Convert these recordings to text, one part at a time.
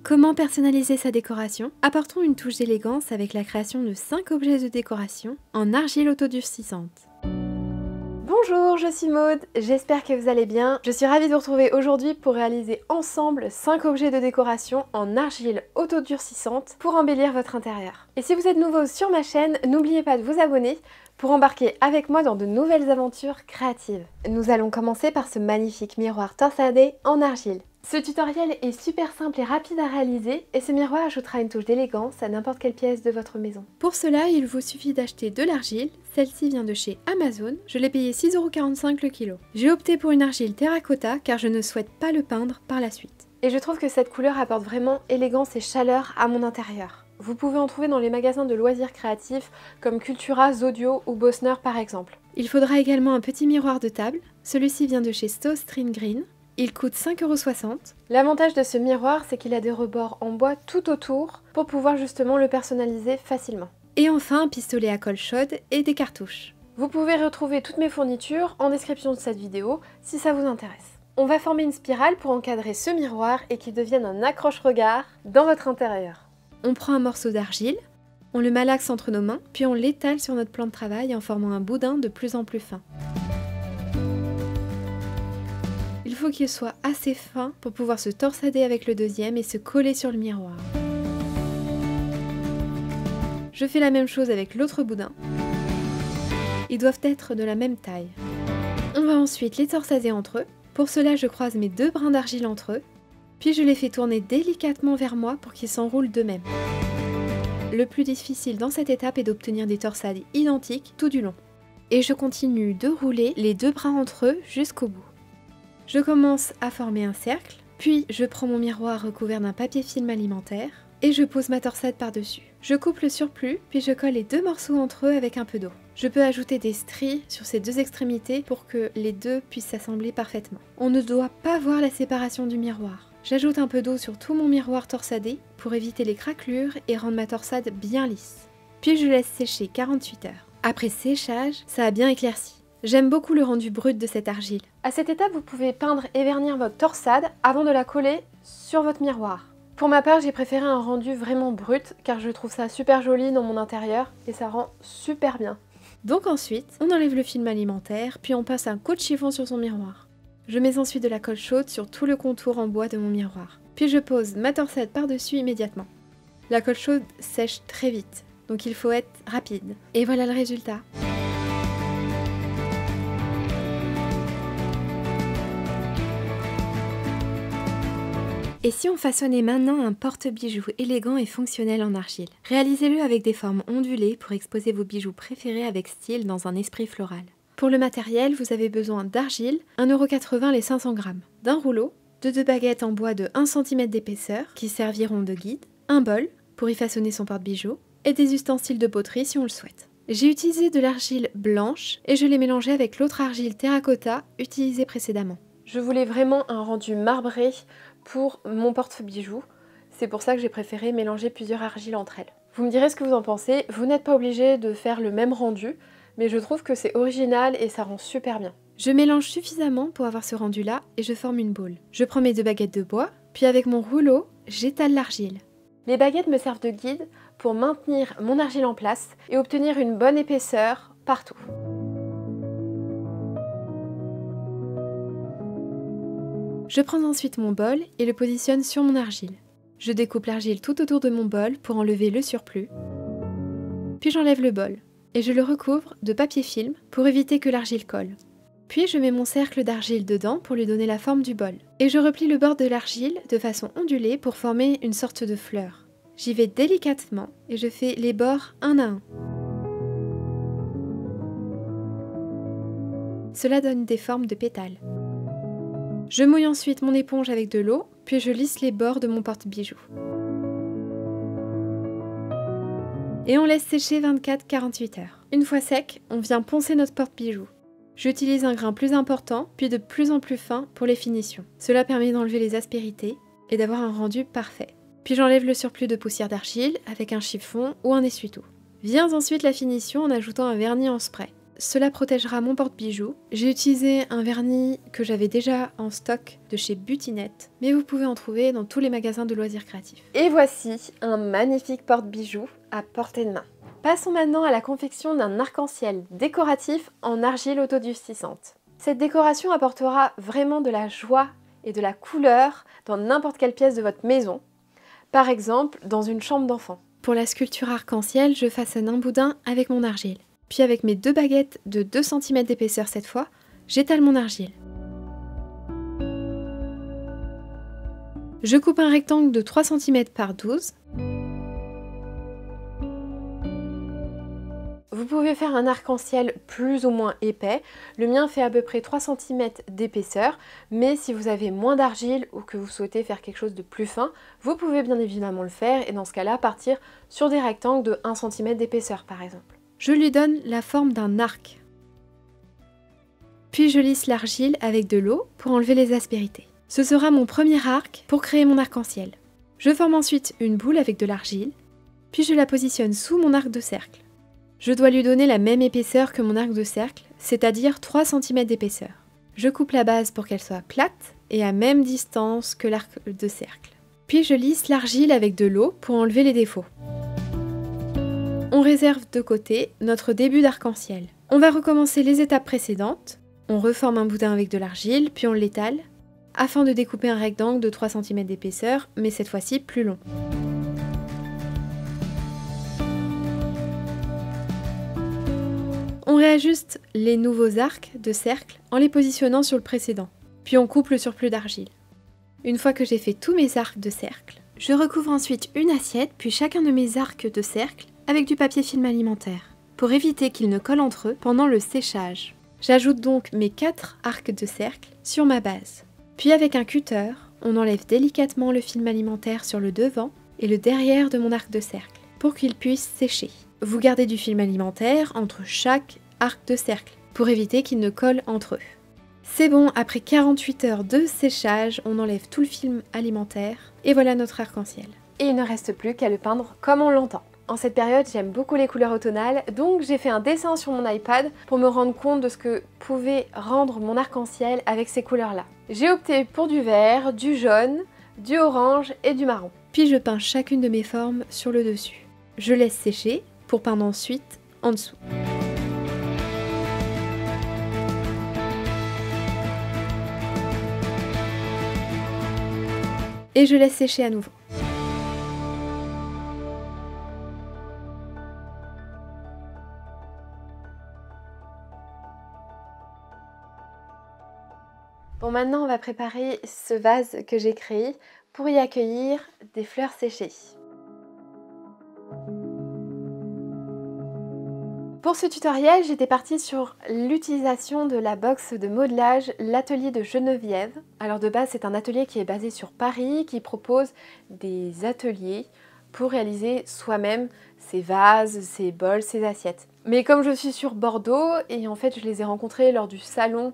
Comment personnaliser sa décoration? Apportons une touche d'élégance avec la création de 5 objets de décoration en argile autodurcissante. Bonjour, je suis Maude, j'espère que vous allez bien. Je suis ravie de vous retrouver aujourd'hui pour réaliser ensemble 5 objets de décoration en argile autodurcissante pour embellir votre intérieur. Et si vous êtes nouveau sur ma chaîne, n'oubliez pas de vous abonner pour embarquer avec moi dans de nouvelles aventures créatives. Nous allons commencer par ce magnifique miroir torsadé en argile. Ce tutoriel est super simple et rapide à réaliser et ce miroir ajoutera une touche d'élégance à n'importe quelle pièce de votre maison. Pour cela, il vous suffit d'acheter de l'argile. Celle-ci vient de chez Amazon. Je l'ai payée 6,45 € le kilo. J'ai opté pour une argile terracotta car je ne souhaite pas le peindre par la suite. Et je trouve que cette couleur apporte vraiment élégance et chaleur à mon intérieur. Vous pouvez en trouver dans les magasins de loisirs créatifs comme Cultura, Zodio ou Bosner par exemple. Il faudra également un petit miroir de table. Celui-ci vient de chez Stone Green. Il coûte 5,60 €. L'avantage de ce miroir, c'est qu'il a des rebords en bois tout autour pour pouvoir justement le personnaliser facilement. Et enfin, un pistolet à colle chaude et des cartouches. Vous pouvez retrouver toutes mes fournitures en description de cette vidéo si ça vous intéresse. On va former une spirale pour encadrer ce miroir et qu'il devienne un accroche-regard dans votre intérieur. On prend un morceau d'argile, on le malaxe entre nos mains, puis on l'étale sur notre plan de travail en formant un boudin de plus en plus fin. Il faut qu'il soit assez fin pour pouvoir se torsader avec le deuxième et se coller sur le miroir. Je fais la même chose avec l'autre boudin. Ils doivent être de la même taille. On va ensuite les torsader entre eux. Pour cela, je croise mes 2 brins d'argile entre eux, puis je les fais tourner délicatement vers moi pour qu'ils s'enroulent d'eux-mêmes. Le plus difficile dans cette étape est d'obtenir des torsades identiques tout du long. Et je continue de rouler les 2 brins entre eux jusqu'au bout. Je commence à former un cercle, puis je prends mon miroir recouvert d'un papier film alimentaire et je pose ma torsade par-dessus. Je coupe le surplus, puis je colle les 2 morceaux entre eux avec un peu d'eau. Je peux ajouter des stries sur ces 2 extrémités pour que les deux puissent s'assembler parfaitement. On ne doit pas voir la séparation du miroir. J'ajoute un peu d'eau sur tout mon miroir torsadé pour éviter les craquelures et rendre ma torsade bien lisse. Puis je laisse sécher 48 heures. Après séchage, ça a bien éclairci. J'aime beaucoup le rendu brut de cette argile. À cette étape, vous pouvez peindre et vernir votre torsade avant de la coller sur votre miroir. Pour ma part, j'ai préféré un rendu vraiment brut car je trouve ça super joli dans mon intérieur et ça rend super bien. Donc ensuite, on enlève le film alimentaire, puis on passe un coup de chiffon sur son miroir. Je mets ensuite de la colle chaude sur tout le contour en bois de mon miroir. Puis je pose ma torsade par-dessus immédiatement. La colle chaude sèche très vite, donc il faut être rapide. Et voilà le résultat. Et si on façonnait maintenant un porte-bijoux élégant et fonctionnel en argile? Réalisez-le avec des formes ondulées pour exposer vos bijoux préférés avec style dans un esprit floral. Pour le matériel, vous avez besoin d'argile, 1,80 € les 500 g, d'un rouleau, de 2 baguettes en bois de 1 cm d'épaisseur qui serviront de guide, un bol pour y façonner son porte-bijoux et des ustensiles de poterie si on le souhaite. J'ai utilisé de l'argile blanche et je l'ai mélangée avec l'autre argile terracotta utilisée précédemment. Je voulais vraiment un rendu marbré pour mon porte-bijoux. C'est pour ça que j'ai préféré mélanger plusieurs argiles entre elles. Vous me direz ce que vous en pensez. Vous n'êtes pas obligé de faire le même rendu, mais je trouve que c'est original et ça rend super bien. Je mélange suffisamment pour avoir ce rendu-là et je forme une boule. Je prends mes 2 baguettes de bois, puis avec mon rouleau, j'étale l'argile. Les baguettes me servent de guide pour maintenir mon argile en place et obtenir une bonne épaisseur partout. Je prends ensuite mon bol et le positionne sur mon argile. Je découpe l'argile tout autour de mon bol pour enlever le surplus. Puis j'enlève le bol et je le recouvre de papier film pour éviter que l'argile colle. Puis je mets mon cercle d'argile dedans pour lui donner la forme du bol. Et je replie le bord de l'argile de façon ondulée pour former une sorte de fleur. J'y vais délicatement et je fais les bords un à un. Cela donne des formes de pétales. Je mouille ensuite mon éponge avec de l'eau, puis je lisse les bords de mon porte-bijoux. Et on laisse sécher 24-48 heures. Une fois sec, on vient poncer notre porte-bijoux. J'utilise un grain plus important, puis de plus en plus fin pour les finitions. Cela permet d'enlever les aspérités et d'avoir un rendu parfait. Puis j'enlève le surplus de poussière d'argile avec un chiffon ou un essuie-tout. Vient ensuite la finition en ajoutant un vernis en spray. cela protégera mon porte-bijoux. J'ai utilisé un vernis que j'avais déjà en stock de chez Butinette, mais vous pouvez en trouver dans tous les magasins de loisirs créatifs. Et voici un magnifique porte-bijoux à portée de main. Passons maintenant à la confection d'un arc-en-ciel décoratif en argile autodurcissante. Cette décoration apportera vraiment de la joie et de la couleur dans n'importe quelle pièce de votre maison, par exemple dans une chambre d'enfant. Pour la sculpture arc-en-ciel, je façonne un boudin avec mon argile. Puis avec mes 2 baguettes de 2 cm d'épaisseur cette fois, j'étale mon argile. Je coupe un rectangle de 3 cm par 12. Vous pouvez faire un arc-en-ciel plus ou moins épais. Le mien fait à peu près 3 cm d'épaisseur, mais si vous avez moins d'argile ou que vous souhaitez faire quelque chose de plus fin, vous pouvez bien évidemment le faire et dans ce cas-là partir sur des rectangles de 1 cm d'épaisseur par exemple. Je lui donne la forme d'un arc. Puis je lisse l'argile avec de l'eau pour enlever les aspérités. Ce sera mon premier arc pour créer mon arc-en-ciel. Je forme ensuite une boule avec de l'argile, puis je la positionne sous mon arc de cercle. Je dois lui donner la même épaisseur que mon arc de cercle, c'est-à-dire 3 cm d'épaisseur. Je coupe la base pour qu'elle soit plate et à même distance que l'arc de cercle. Puis je lisse l'argile avec de l'eau pour enlever les défauts. On réserve de côté notre début d'arc-en-ciel. On va recommencer les étapes précédentes. On reforme un boudin avec de l'argile, puis on l'étale, afin de découper un rectangle de 3 cm d'épaisseur, mais cette fois-ci plus long. On réajuste les nouveaux arcs de cercle en les positionnant sur le précédent, puis on coupe le surplus d'argile. Une fois que j'ai fait tous mes arcs de cercle, je recouvre ensuite une assiette, puis chacun de mes arcs de cercle avec du papier film alimentaire, pour éviter qu'ils ne collent entre eux pendant le séchage. J'ajoute donc mes 4 arcs de cercle sur ma base. Puis avec un cutter, on enlève délicatement le film alimentaire sur le devant et le derrière de mon arc de cercle, pour qu'il puisse sécher. Vous gardez du film alimentaire entre chaque arc de cercle, pour éviter qu'ils ne collent entre eux. C'est bon, après 48 heures de séchage, on enlève tout le film alimentaire, et voilà notre arc-en-ciel. Et il ne reste plus qu'à le peindre comme on l'entend. En cette période, j'aime beaucoup les couleurs automnales, donc j'ai fait un dessin sur mon iPad pour me rendre compte de ce que pouvait rendre mon arc-en-ciel avec ces couleurs-là. J'ai opté pour du vert, du jaune, du orange et du marron. Puis je peins chacune de mes formes sur le dessus. Je laisse sécher pour peindre ensuite en dessous. Et je laisse sécher à nouveau. Bon, maintenant on va préparer ce vase que j'ai créé pour y accueillir des fleurs séchées. Pour ce tutoriel, j'étais partie sur l'utilisation de la box de modelage L'Atelier de Geneviève. Alors de base, c'est un atelier qui est basé sur Paris, qui propose des ateliers pour réaliser soi-même ses vases, ses bols, ses assiettes. Mais comme je suis sur Bordeaux, et en fait je les ai rencontrés lors du salon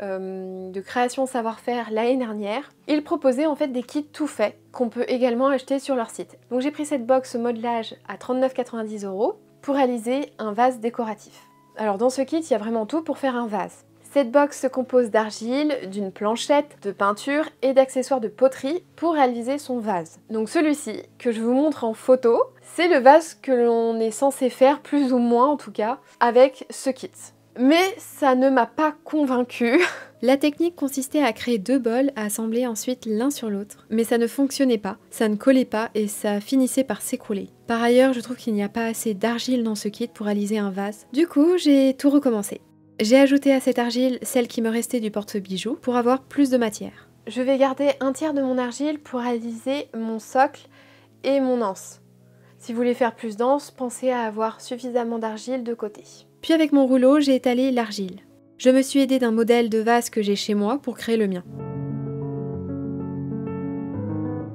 de création savoir-faire l'année dernière, ils proposaient en fait des kits tout faits qu'on peut également acheter sur leur site. Donc j'ai pris cette box modelage à 39,90 € pour réaliser un vase décoratif. Alors dans ce kit, il y a vraiment tout pour faire un vase. Cette box se compose d'argile, d'une planchette, de peinture et d'accessoires de poterie pour réaliser son vase. Donc celui-ci, que je vous montre en photo, c'est le vase que l'on est censé faire, plus ou moins en tout cas, avec ce kit. Mais ça ne m'a pas convaincue. La technique consistait à créer 2 bols, à assembler ensuite l'un sur l'autre. Mais ça ne fonctionnait pas, ça ne collait pas et ça finissait par s'écrouler. Par ailleurs, je trouve qu'il n'y a pas assez d'argile dans ce kit pour réaliser un vase. Du coup, j'ai tout recommencé. J'ai ajouté à cette argile celle qui me restait du porte-bijoux pour avoir plus de matière. Je vais garder un tiers de mon argile pour réaliser mon socle et mon anse. Si vous voulez faire plus dense, pensez à avoir suffisamment d'argile de côté. Puis avec mon rouleau, j'ai étalé l'argile. Je me suis aidée d'un modèle de vase que j'ai chez moi pour créer le mien.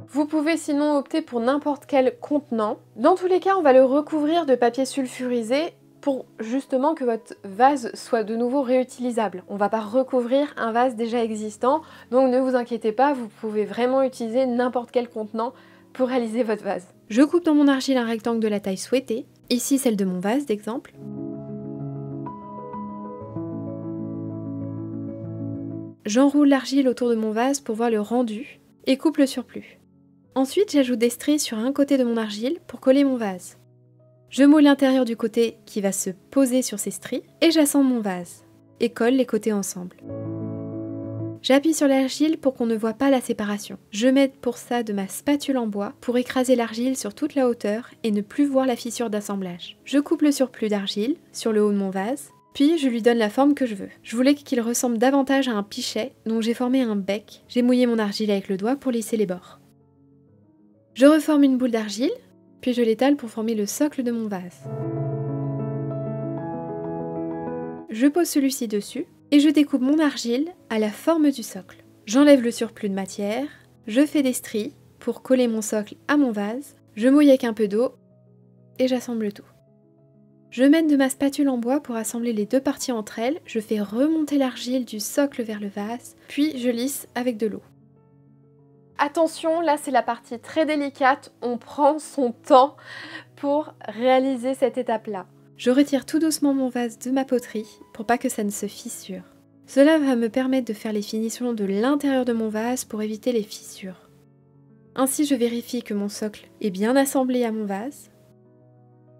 Vous pouvez sinon opter pour n'importe quel contenant. Dans tous les cas, on va le recouvrir de papier sulfurisé pour justement que votre vase soit de nouveau réutilisable. On ne va pas recouvrir un vase déjà existant, donc ne vous inquiétez pas, vous pouvez vraiment utiliser n'importe quel contenant pour réaliser votre vase. Je coupe dans mon argile un rectangle de la taille souhaitée, ici celle de mon vase d'exemple. j'enroule l'argile autour de mon vase pour voir le rendu et coupe le surplus. Ensuite, j'ajoute des stries sur un côté de mon argile pour coller mon vase. Je moule l'intérieur du côté qui va se poser sur ces stries et j'assemble mon vase et colle les côtés ensemble. J'appuie sur l'argile pour qu'on ne voit pas la séparation. Je m'aide pour ça de ma spatule en bois pour écraser l'argile sur toute la hauteur et ne plus voir la fissure d'assemblage. Je coupe le surplus d'argile sur le haut de mon vase, puis je lui donne la forme que je veux. Je voulais qu'il ressemble davantage à un pichet, donc j'ai formé un bec. J'ai mouillé mon argile avec le doigt pour lisser les bords. Je reforme une boule d'argile, puis je l'étale pour former le socle de mon vase. Je pose celui-ci dessus et je découpe mon argile à la forme du socle. J'enlève le surplus de matière, je fais des stries pour coller mon socle à mon vase, je mouille avec un peu d'eau et j'assemble tout. Je mène de ma spatule en bois pour assembler les deux parties entre elles, je fais remonter l'argile du socle vers le vase, puis je lisse avec de l'eau. Attention, là c'est la partie très délicate, on prend son temps pour réaliser cette étape-là. Je retire tout doucement mon vase de ma poterie pour pas que ça ne se fissure. Cela va me permettre de faire les finitions de l'intérieur de mon vase pour éviter les fissures. Ainsi, je vérifie que mon socle est bien assemblé à mon vase.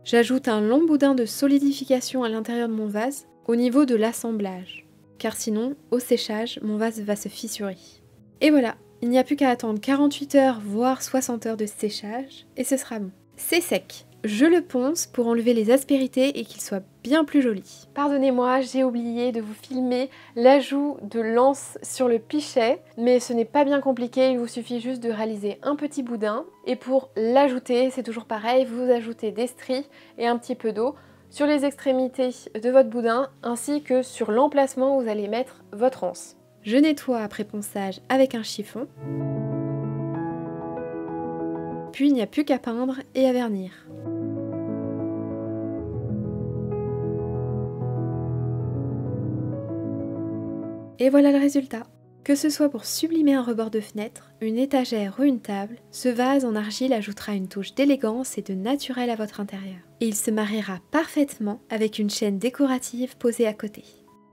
J'ajoute un long boudin de solidification à l'intérieur de mon vase au niveau de l'assemblage, car sinon, au séchage, mon vase va se fissurer. Et voilà, il n'y a plus qu'à attendre 48 heures voire 60 heures de séchage et ce sera bon. C'est sec. Je le ponce pour enlever les aspérités et qu'il soit bien plus joli. Pardonnez-moi, j'ai oublié de vous filmer l'ajout de l'anse sur le pichet, mais ce n'est pas bien compliqué, il vous suffit juste de réaliser un petit boudin. Et pour l'ajouter, c'est toujours pareil, vous ajoutez des stries et un petit peu d'eau sur les extrémités de votre boudin, ainsi que sur l'emplacement où vous allez mettre votre anse. Je nettoie après ponçage avec un chiffon. Puis il n'y a plus qu'à peindre et à vernir. Et voilà le résultat. Que ce soit pour sublimer un rebord de fenêtre, une étagère ou une table, ce vase en argile ajoutera une touche d'élégance et de naturel à votre intérieur. Et il se mariera parfaitement avec une chaîne décorative posée à côté.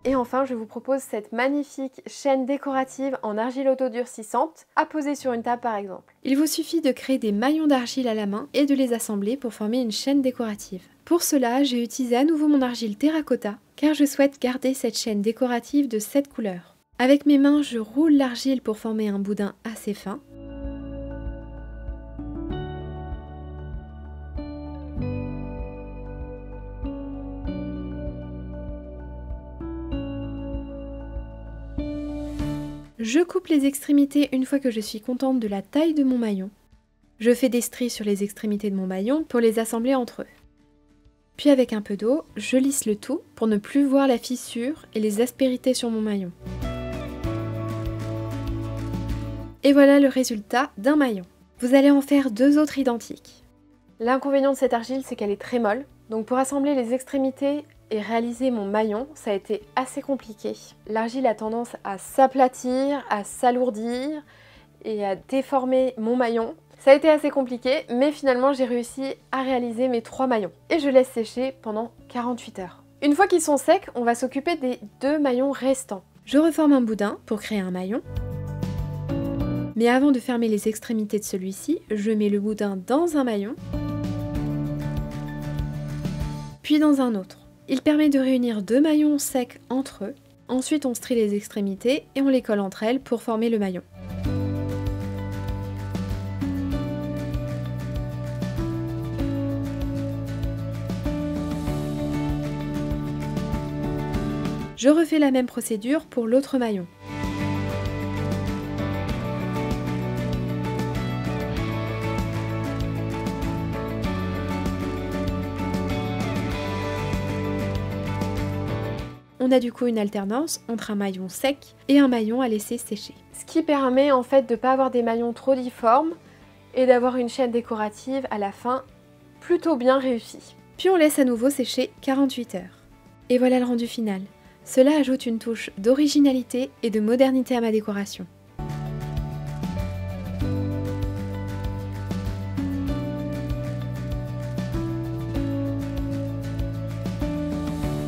Et enfin, je vous propose cette magnifique chaîne décorative en argile autodurcissante à poser sur une table par exemple. Il vous suffit de créer des maillons d'argile à la main et de les assembler pour former une chaîne décorative. Pour cela, j'ai utilisé à nouveau mon argile terracotta car je souhaite garder cette chaîne décorative de cette couleur. Avec mes mains, je roule l'argile pour former un boudin assez fin. Je coupe les extrémités une fois que je suis contente de la taille de mon maillon. Je fais des stries sur les extrémités de mon maillon pour les assembler entre eux. Puis avec un peu d'eau, je lisse le tout pour ne plus voir la fissure et les aspérités sur mon maillon. Et voilà le résultat d'un maillon. Vous allez en faire deux autres identiques. L'inconvénient de cette argile, c'est qu'elle est très molle. Donc pour assembler les extrémités et réaliser mon maillon, ça a été assez compliqué. L'argile a tendance à s'aplatir, à s'alourdir et à déformer mon maillon. Ça a été assez compliqué, mais finalement j'ai réussi à réaliser mes 3 maillons. Et je laisse sécher pendant 48 heures. Une fois qu'ils sont secs, on va s'occuper des 2 maillons restants. Je reforme un boudin pour créer un maillon. Mais avant de fermer les extrémités de celui-ci, je mets le boudin dans un maillon, puis dans un autre. Il permet de réunir 2 maillons secs entre eux. Ensuite, on strie les extrémités et on les colle entre elles pour former le maillon. Je refais la même procédure pour l'autre maillon. On a du coup une alternance entre un maillon sec et un maillon à laisser sécher. Ce qui permet en fait de ne pas avoir des maillons trop difformes et d'avoir une chaîne décorative à la fin plutôt bien réussie. Puis on laisse à nouveau sécher 48 heures. Et voilà le rendu final. Cela ajoute une touche d'originalité et de modernité à ma décoration.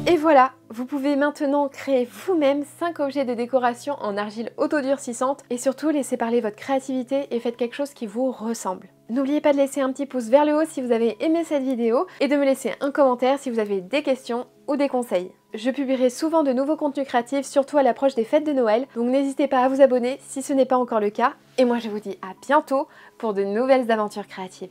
Et voilà, Vous pouvez maintenant créer vous-même 5 objets de décoration en argile autodurcissante et surtout laissez parler votre créativité et faites quelque chose qui vous ressemble. N'oubliez pas de laisser un petit pouce vers le haut si vous avez aimé cette vidéo et de me laisser un commentaire si vous avez des questions ou des conseils. Je publierai souvent de nouveaux contenus créatifs, surtout à l'approche des fêtes de Noël, donc n'hésitez pas à vous abonner si ce n'est pas encore le cas. Et moi je vous dis à bientôt pour de nouvelles aventures créatives.